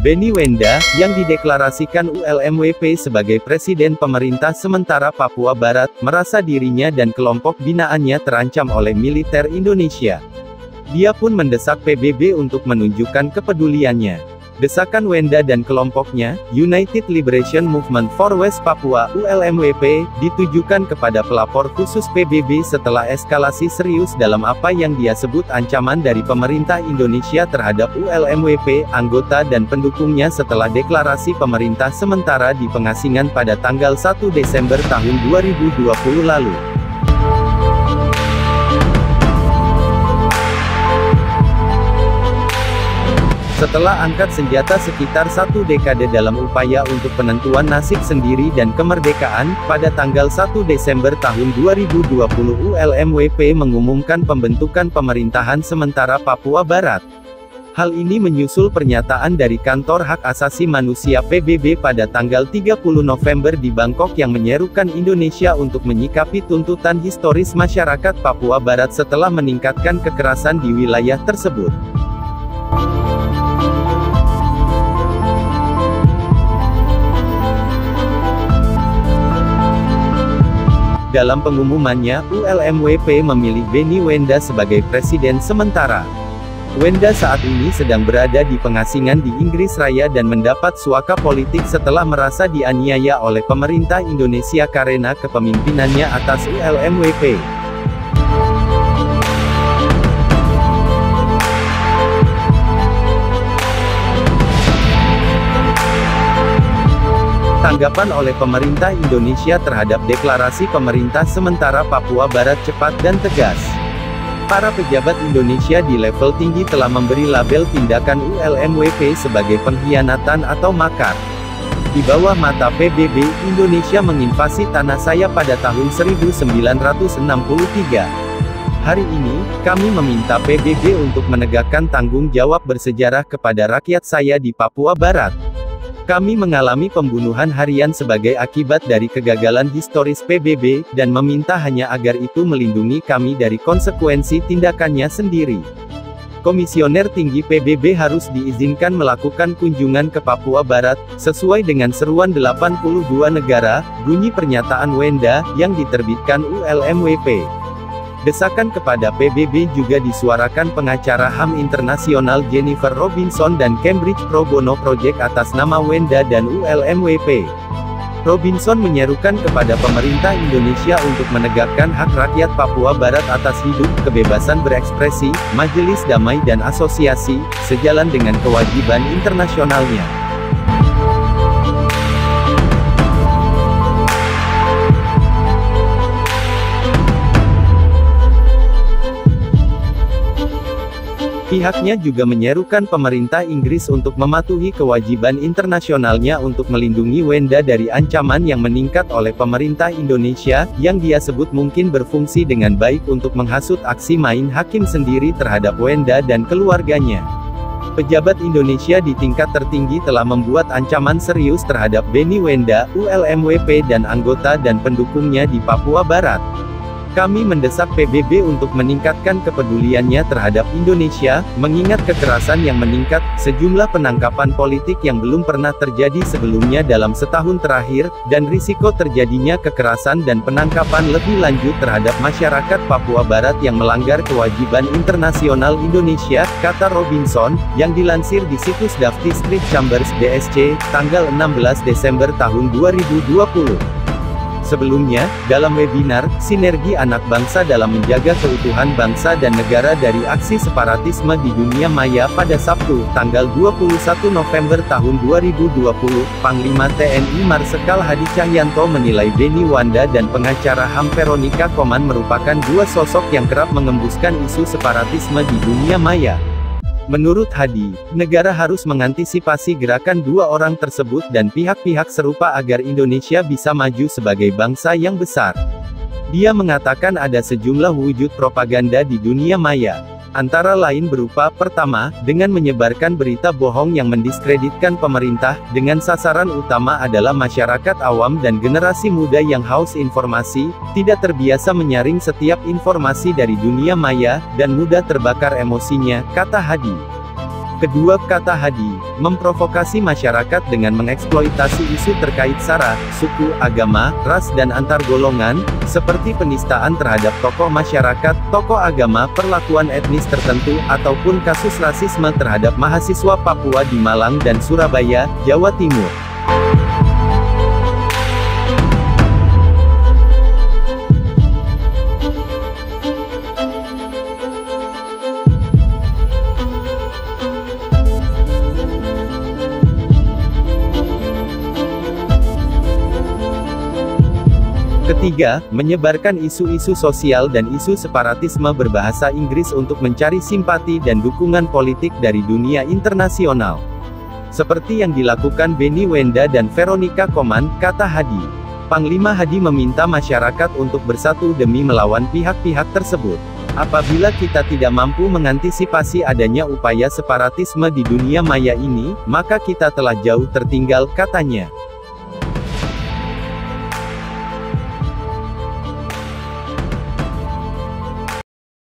Benny Wenda, yang dideklarasikan ULMWP sebagai Presiden Pemerintah Sementara Papua Barat, merasa dirinya dan kelompok binaannya terancam oleh militer Indonesia. Dia pun mendesak PBB untuk menunjukkan kepeduliannya. Desakan Wenda dan kelompoknya, United Liberation Movement for West Papua (ULMWP), ditujukan kepada pelapor khusus PBB setelah eskalasi serius dalam apa yang dia sebut ancaman dari pemerintah Indonesia terhadap ULMWP, anggota dan pendukungnya setelah deklarasi pemerintah sementara di pengasingan pada tanggal 1 Desember tahun 2020 lalu. Setelah angkat senjata sekitar 1 dekade dalam upaya untuk penentuan nasib sendiri dan kemerdekaan, pada tanggal 1 Desember tahun 2020 ULMWP mengumumkan pembentukan pemerintahan sementara Papua Barat. Hal ini menyusul pernyataan dari Kantor Hak Asasi Manusia PBB pada tanggal 30 November di Bangkok yang menyerukan Indonesia untuk menyikapi tuntutan historis masyarakat Papua Barat setelah meningkatkan kekerasan di wilayah tersebut. Dalam pengumumannya, ULMWP memilih Benny Wenda sebagai presiden sementara. Wenda saat ini sedang berada di pengasingan di Inggris Raya dan mendapat suaka politik setelah merasa dianiaya oleh pemerintah Indonesia karena kepemimpinannya atas ULMWP. Tanggapan oleh pemerintah Indonesia terhadap deklarasi pemerintah sementara Papua Barat cepat dan tegas. Para pejabat Indonesia di level tinggi telah memberi label tindakan ULMWP sebagai pengkhianatan atau makar. Di bawah mata PBB, Indonesia menginvasi tanah saya pada tahun 1963. Hari ini, kami meminta PBB untuk menegakkan tanggung jawab bersejarah kepada rakyat saya di Papua Barat. Kami mengalami pembunuhan harian sebagai akibat dari kegagalan historis PBB, dan meminta hanya agar itu melindungi kami dari konsekuensi tindakannya sendiri. Komisioner tinggi PBB harus diizinkan melakukan kunjungan ke Papua Barat, sesuai dengan seruan 82 negara, bunyi pernyataan Wenda, yang diterbitkan ULMWP. Desakan kepada PBB juga disuarakan pengacara HAM internasional Jennifer Robinson dan Cambridge Pro Bono Project atas nama Wenda dan ULMWP. Robinson menyerukan kepada pemerintah Indonesia untuk menegakkan hak rakyat Papua Barat atas hidup, kebebasan berekspresi, majelis damai dan asosiasi, sejalan dengan kewajiban internasionalnya. Pihaknya juga menyerukan pemerintah Inggris untuk mematuhi kewajiban internasionalnya untuk melindungi Wenda dari ancaman yang meningkat oleh pemerintah Indonesia, yang dia sebut mungkin berfungsi dengan baik untuk menghasut aksi main hakim sendiri terhadap Wenda dan keluarganya. Pejabat Indonesia di tingkat tertinggi telah membuat ancaman serius terhadap Benny Wenda, ULMWP dan anggota dan pendukungnya di Papua Barat. Kami mendesak PBB untuk meningkatkan kepeduliannya terhadap Indonesia, mengingat kekerasan yang meningkat, sejumlah penangkapan politik yang belum pernah terjadi sebelumnya dalam setahun terakhir, dan risiko terjadinya kekerasan dan penangkapan lebih lanjut terhadap masyarakat Papua Barat yang melanggar kewajiban internasional Indonesia, kata Robinson, yang dilansir di situs Davti Street Chambers DSC, tanggal 16 Desember tahun 2020. Sebelumnya, dalam webinar, Sinergi Anak Bangsa dalam Menjaga Keutuhan Bangsa dan Negara dari Aksi Separatisme di Dunia Maya pada Sabtu, tanggal 21 November tahun 2020, Panglima TNI Marsikal Hadi Cahyanto menilai Benny Wenda dan pengacara HAM Veronica Koman merupakan dua sosok yang kerap mengembuskan isu separatisme di dunia maya. Menurut Hadi, negara harus mengantisipasi gerakan dua orang tersebut dan pihak-pihak serupa agar Indonesia bisa maju sebagai bangsa yang besar. Dia mengatakan ada sejumlah wujud propaganda di dunia maya. Antara lain berupa, pertama, dengan menyebarkan berita bohong yang mendiskreditkan pemerintah, dengan sasaran utama adalah masyarakat awam dan generasi muda yang haus informasi, tidak terbiasa menyaring setiap informasi dari dunia maya, dan mudah terbakar emosinya, kata Hadi. Kedua, kata Hadi, memprovokasi masyarakat dengan mengeksploitasi isu terkait sara, suku, agama, ras dan antar golongan, seperti penistaan terhadap tokoh masyarakat, tokoh agama, perlakuan etnis tertentu, ataupun kasus rasisme terhadap mahasiswa Papua di Malang dan Surabaya, Jawa Timur. Ketiga, menyebarkan isu-isu sosial dan isu separatisme berbahasa Inggris untuk mencari simpati dan dukungan politik dari dunia internasional. Seperti yang dilakukan Benny Wenda dan Veronica Koman, kata Hadi. Panglima Hadi meminta masyarakat untuk bersatu demi melawan pihak-pihak tersebut. Apabila kita tidak mampu mengantisipasi adanya upaya separatisme di dunia maya ini, maka kita telah jauh tertinggal, katanya.